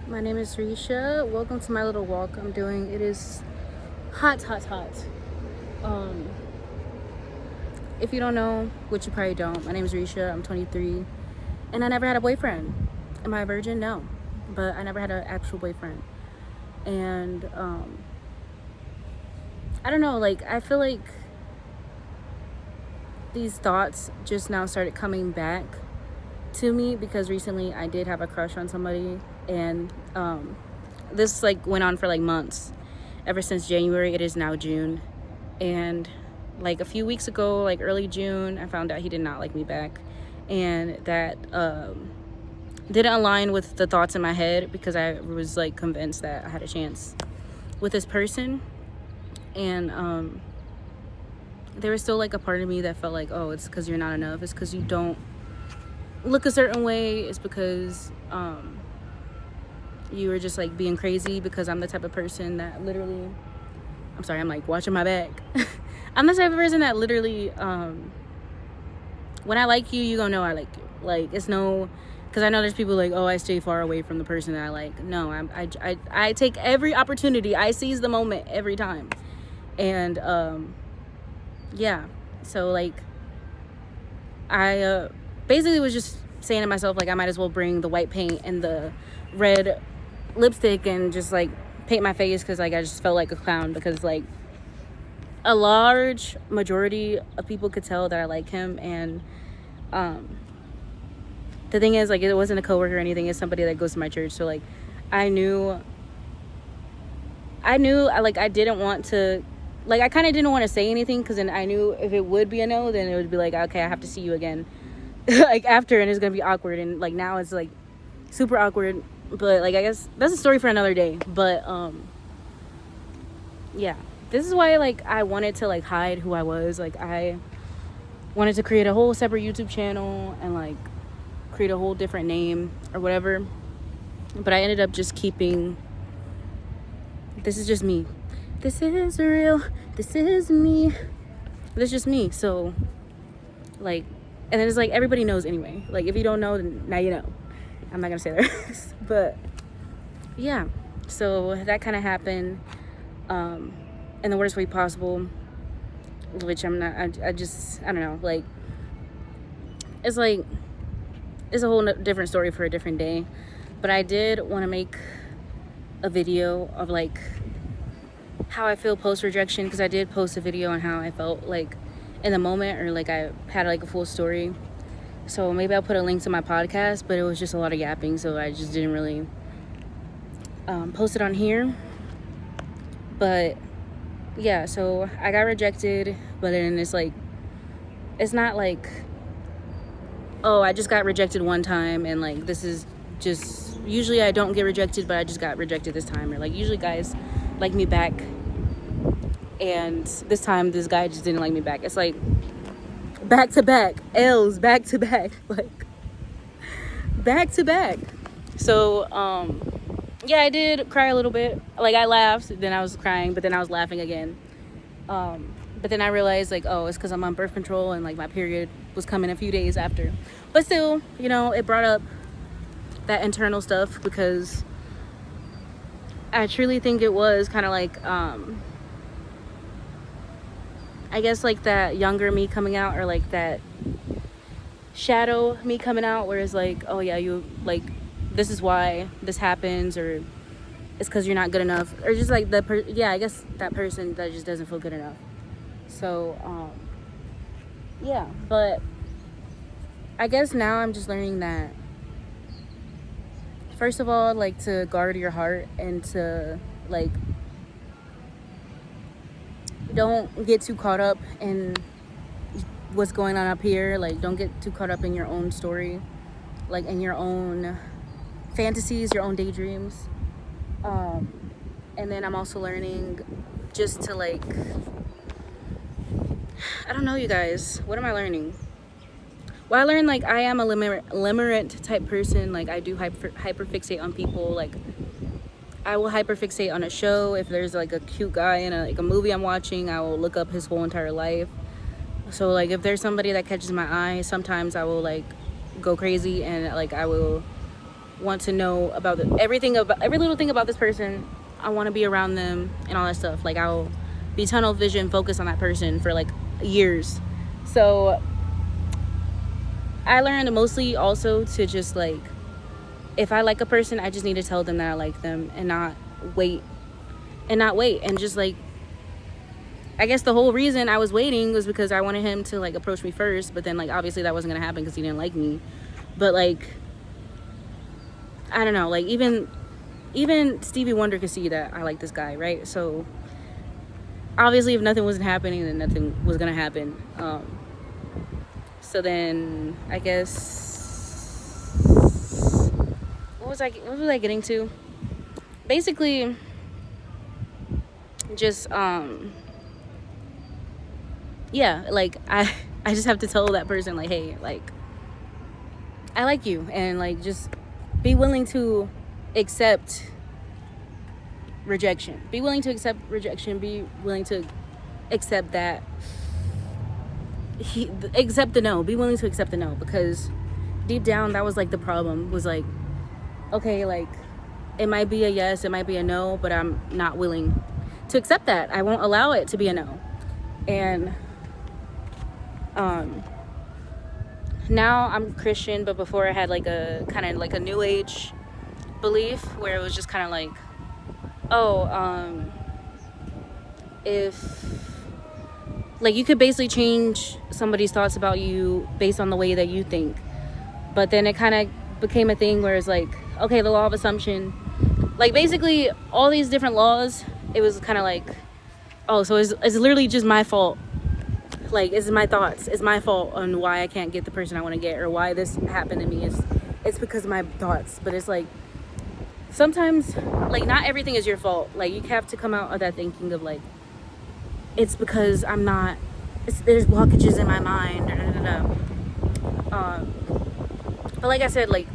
My name is Risha. Welcome to my little walk I'm doing. It is hot. Um, if you don't know, which you probably don't, my name is Risha. I'm 23, and I never had a boyfriend. Am I a virgin? No, but I never had an actual boyfriend. And I don't know. Like I feel like these thoughts just now started coming back to me because recently I did have a crush on somebody, and this like went on for like months. Ever since January, it is now June, and like a few weeks ago, like early June, I found out he did not like me back, and that didn't align with the thoughts in my head because I was like convinced that I had a chance with this person, and there was still like a part of me that felt like, oh, it's because you're not enough, it's because you don't look a certain way, it's because you were just like being crazy, because I'm the type of person that literally, I'm sorry, I'm like watching my back. I'm the type of person that literally when I like you, you gonna know I like you. Like it's no, because I know there's people like, oh, I stay far away from the person that I like. No, I take every opportunity, I seize the moment every time. And yeah, so like I basically was just saying to myself, like, I might as well bring the white paint and the red lipstick and just like paint my face, because like I just felt like a clown, because like a large majority of people could tell that I like him. And the thing is, like, it wasn't a coworker or anything, it's somebody that goes to my church. So like I knew like I didn't want to, like, I kind of didn't want to say anything, because then I knew if it would be a no, then it would be like, okay, I have to see you again like after, and it's gonna be awkward. And like now it's like super awkward, but like I guess that's a story for another day. But yeah, this is why like I wanted to like hide who I was. Like I wanted to create a whole separate YouTube channel and like create a whole different name or whatever, but I ended up just keeping, this is just me, this is real, this is me, this is just me. So like, and then it's like everybody knows anyway. Like if you don't know, then now you know. I'm not gonna say the rest. But yeah, so that kind of happened in the worst way possible, which I'm not, I just, I don't know, like it's like, it's a whole different story for a different day. But I did want to make a video of like how I feel post rejection, because I did post a video on how I felt like in the moment, or like I had like a full story. So maybe I'll put a link to my podcast, but it was just a lot of yapping, so I just didn't really post it on here. But yeah, so I got rejected, but then it's like, it's not like, oh, I just got rejected one time and like this is just, usually I don't get rejected, but I just got rejected this time. Or like usually guys like me back, and this time this guy just didn't like me back. It's like back to back L's, back to back, like back to back. So yeah, I did cry a little bit. Like I laughed, then I was crying, but then I was laughing again. But then I realized like, oh, it's because I'm on birth control and like my period was coming a few days after. But still, you know, it brought up that internal stuff, because I truly think it was kind of like I guess like that younger me coming out, or like that shadow me coming out, where it's like, oh yeah, you like, this is why this happens, or it's because you're not good enough, or just like yeah, I guess that person that just doesn't feel good enough. So yeah, but I guess now I'm just learning that, first of all, like to guard your heart, and to like don't get too caught up in what's going on up here. Like don't get too caught up in your own story, like in your own fantasies, your own daydreams. And then I'm also learning just to like, I don't know, you guys, what am I learning? Well, I learned like I am a limerant type person. Like I do hyperfixate on people. Like I will hyperfixate on a show. If there's like a cute guy in like a movie I'm watching, I will look up his whole entire life. So like if there's somebody that catches my eye, sometimes I will like go crazy, and like I will want to know about every little thing about this person. I want to be around them and all that stuff. Like, I'll be tunnel vision focused on that person for like years. So I learned mostly also to just like, if I like a person, I just need to tell them that I like them and not wait and just like, I guess the whole reason I was waiting was because I wanted him to like approach me first, but then like obviously that wasn't gonna happen because he didn't like me. But like, I don't know, like even Stevie Wonder could see that I like this guy, right? So obviously if nothing wasn't happening, then nothing was gonna happen. So then I guess what was I getting to? Basically just yeah, like I just have to tell that person like, hey, like I like you, and like just be willing to accept rejection. Be willing to accept rejection. Be willing to accept that accept the no. Be willing to accept the no, because deep down that was like the problem, was like, okay, like it might be a yes, it might be a no, but I'm not willing to accept that. I won't allow it to be a no. And now I'm Christian, but before I had like a kind of like a new age belief where it was just kind of like, if like you could basically change somebody's thoughts about you based on the way that you think. But then it kind of became a thing where it's like, okay, the law of assumption, like basically all these different laws, it was kind of like, oh, so it's literally just my fault. Like, it's my thoughts. It's my fault on why I can't get the person I want to get, or why this happened to me. It's because of my thoughts. But it's like, sometimes, like, not everything is your fault. Like, you have to come out of that thinking of like, it's because there's blockages in my mind. But like I said, like,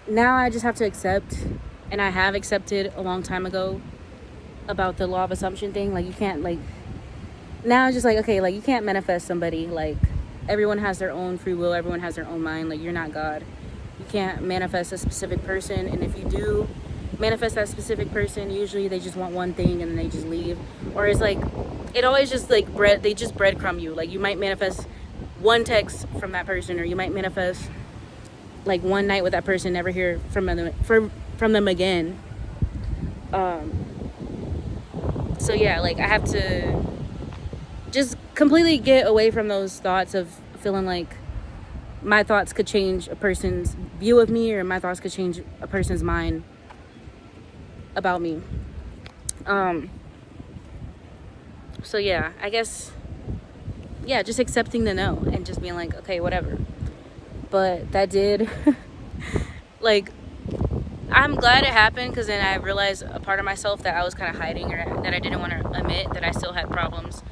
now I just have to accept, and I have accepted a long time ago about the law of assumption thing. Like, you can't, like, now it's just like, okay, like, you can't manifest somebody. Like, everyone has their own free will, everyone has their own mind. Like, you're not God. You can't manifest a specific person, and if you do manifest that specific person, usually they just want one thing and then they just leave. Or it's like, it always just like they just breadcrumb you. Like, you might manifest one text from that person, or you might manifest like one night with that person, never hear from them again. So yeah, like, I have to just completely get away from those thoughts of feeling like my thoughts could change a person's view of me, or my thoughts could change a person's mind about me. So yeah, I guess, yeah, just accepting the no and just being like, okay, whatever. But that did like, I'm glad it happened, because then I realized a part of myself that I was kind of hiding, or that I didn't want to admit, that I still had problems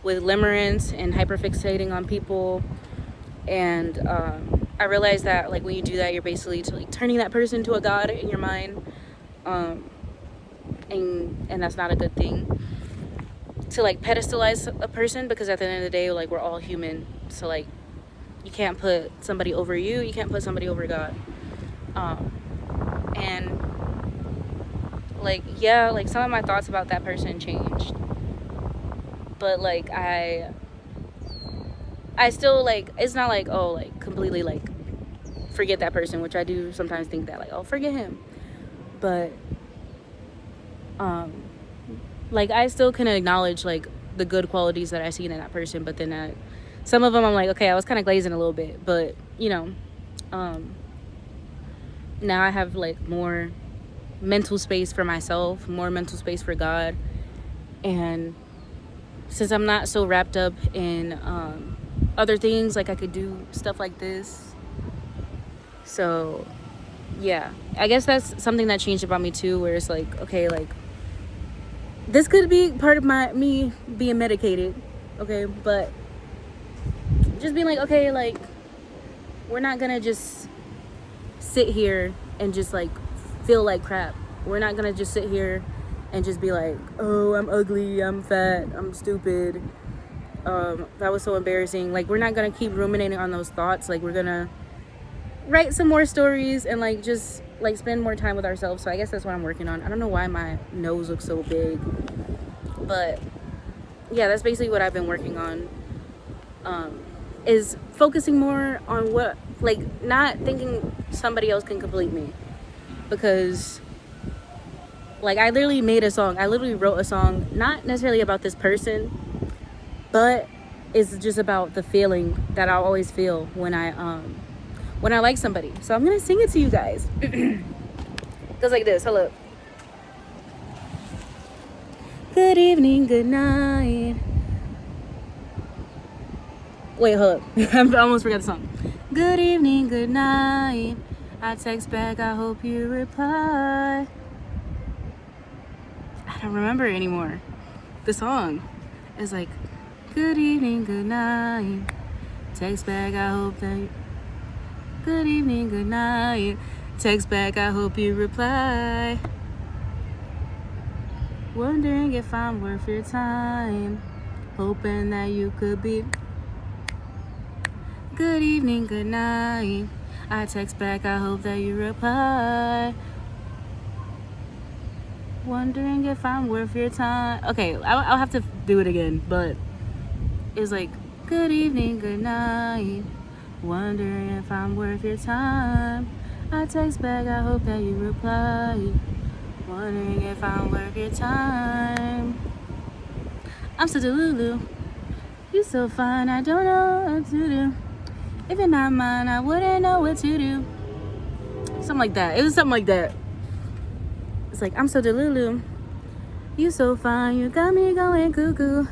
with limerance and hyperfixating on people. And I realized that, like, when you do that, you're basically like turning that person to a god in your mind, and that's not a good thing to like pedestalize a person, because at the end of the day, like, we're all human. So like, you can't put somebody over you can't put somebody over God. And like, yeah, like, some of my thoughts about that person changed, but like, I still, like, it's not like, oh, like, completely like forget that person, which I do sometimes think that, like, oh, forget him. But like, I still can acknowledge like the good qualities that I see in that person, but then some of them I'm like, okay, I was kind of glazing a little bit, but you know, now I have like more mental space for myself, more mental space for God. And since I'm not so wrapped up in other things, like, I could do stuff like this. So yeah, I guess that's something that changed about me too, where it's like, okay, like, this could be part of me being medicated, okay, but just being like, okay, like, we're not gonna just sit here and just like feel like crap. We're not gonna just sit here and just be like, oh, I'm ugly, I'm fat, I'm stupid, that was so embarrassing. Like, we're not gonna keep ruminating on those thoughts. Like, we're gonna write some more stories and like just like spend more time with ourselves. So I guess that's what I'm working on. I don't know why my nose looks so big, but yeah, that's basically what I've been working on. Is focusing more on what, like, not thinking somebody else can complete me, because like I literally wrote a song, not necessarily about this person, but it's just about the feeling that I always feel when I like somebody. So I'm gonna sing it to you guys. It goes like this. Hello. Good evening, good night. Wait, hold up. I almost forgot the song. Good evening, good night. I text back, I hope you reply. I don't remember it anymore. The song is like, good evening, good night. Text back, I hope that. Good evening, good night. Text back, I hope you reply. Wondering if I'm worth your time. Hoping that you could be. Good evening, good night. I text back, I hope that you reply. Wondering if I'm worth your time. Okay, I'll have to do it again, but it's like, good evening, good night. Wondering if I'm worth your time. I text back, I hope that you reply. Wondering if I'm worth your time. I'm so delulu. You so fine, I don't know what to do. If you're not mine, I wouldn't know what to do. Something like that. It was something like that. It's like, I'm so delulu. You so fine, you got me going cuckoo.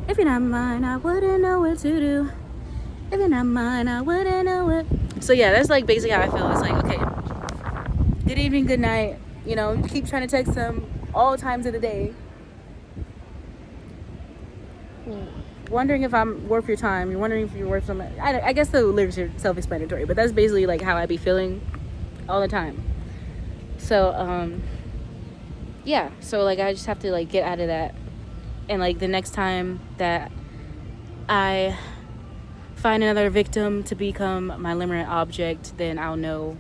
If you're not mine, I wouldn't know what to do. If you're not mine, I wouldn't know what. So yeah, that's like basically how I feel. It's like, okay, good evening, good night. You know, you keep trying to text them all times of the day. Wondering if I'm worth your time. You're wondering if you're worth something. I guess the lyrics are self-explanatory, but that's basically like how I be feeling all the time. So yeah, so like I just have to like get out of that, and like the next time that I find another victim to become my limerent object, then I'll know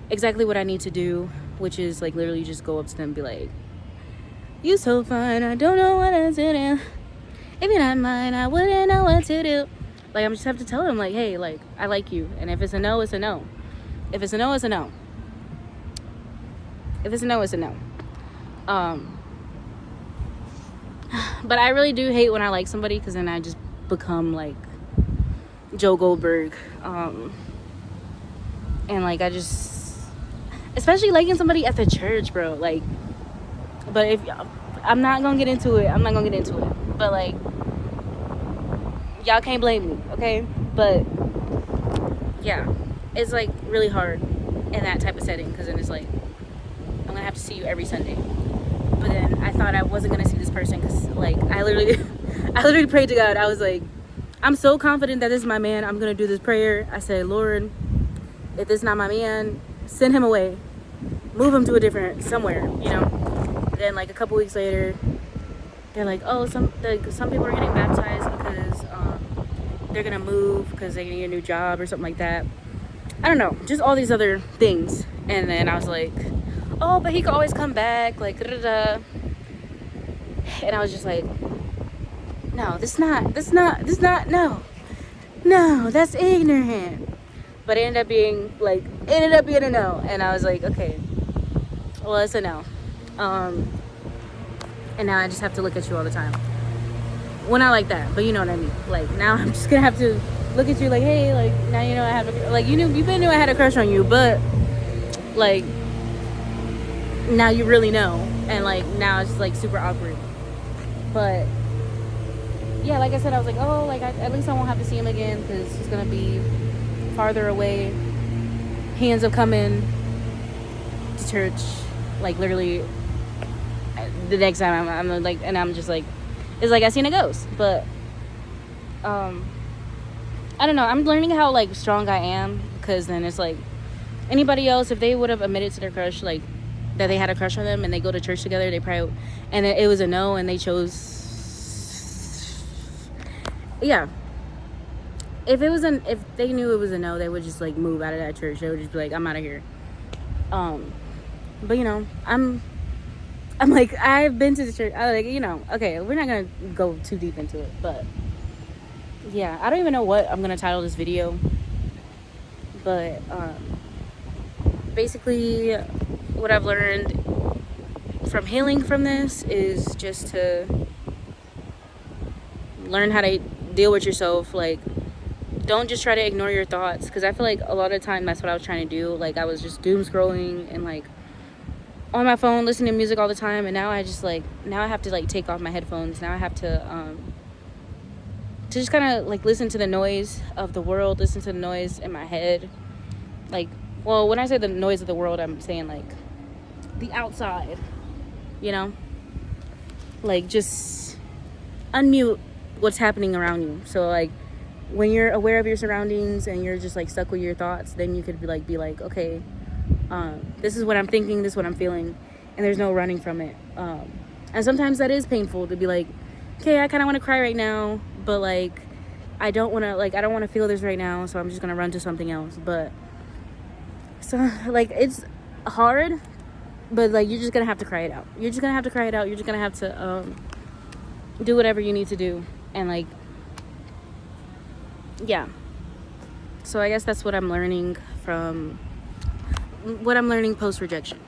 exactly what I need to do, which is like literally just go up to them and be like, you so fine, I don't know what to do. If you're not mine, I wouldn't know what to do. Like, I'm just have to tell them, like, hey, like, I like you. And if it's a no, it's a no. If it's a no, it's a no. If it's a no, it's a no. But I really do hate when I like somebody, because then I just become, like, Joe Goldberg. And, like, I just... Especially liking somebody at the church, bro. Like, but if... I'm not gonna get into it. But, like, y'all can't blame me, okay? But, yeah. It's, like, really hard in that type of setting. Because then it's, like, I'm gonna have to see you every Sunday. But then I thought I wasn't gonna see this person. Because, like, I literally prayed to God. I was, like, I'm so confident that this is my man. I'm gonna do this prayer. I said, Lord, if this is not my man, send him away. Move him to a different, somewhere, you know? Then like a couple weeks later, they're like, oh, some people are getting baptized because they're gonna move because they need a new job or something like that. I don't know, just all these other things. And then I was like, oh, but he could always come back, like da-da-da. And I was just like, no, no, that's ignorant. But it ended up being a no. And I was like, okay, well, it's a no. And now I just have to look at you all the time. Well, not like that, but you know what I mean. Like, now I'm just gonna have to look at you like, hey, like, now you know I have a, like, you knew I had a crush on you, but like, now you really know. And like, now it's like super awkward. But yeah, like I said, I was like, oh, like, at least I won't have to see him again, because he's gonna be farther away. He ends up coming to church, like, literally the next time. I'm like, and I'm just like, it's like I seen a ghost. But I don't know, I'm learning how like strong I am, because then it's like, anybody else, if they would have admitted to their crush, like that they had a crush on them, and they go to church together, they probably, and it was a no, and they chose, yeah, if they knew it was a no, they would just like move out of that church. They would just be like, I'm out of here. But you know, I'm like, I've been to the church. I like, you know, okay, we're not gonna go too deep into it, but yeah, I don't even know what I'm gonna title this video, but basically what I've learned from healing from this is just to learn how to deal with yourself. Like, don't just try to ignore your thoughts, because I feel like a lot of the time that's what I was trying to do. Like, I was just doom scrolling and like on my phone listening to music all the time, and now I just like, now I have to like take off my headphones. Now I have to just kind of like listen to the noise of the world, listen to the noise in my head. Like, well, when I say the noise of the world, I'm saying like the outside, you know, like just unmute what's happening around you. So like when you're aware of your surroundings and you're just like stuck with your thoughts, then you could be like, okay, this is what I'm thinking, this is what I'm feeling, and there's no running from it. And sometimes that is painful to be like, okay, I kind of want to cry right now, but like I don't want to feel this right now, so I'm just gonna run to something else. But so like it's hard, but like you're just gonna have to cry it out. You're just gonna have to cry it out. You're just gonna have to do whatever you need to do, and like, yeah. So I guess that's what I'm learning post rejection.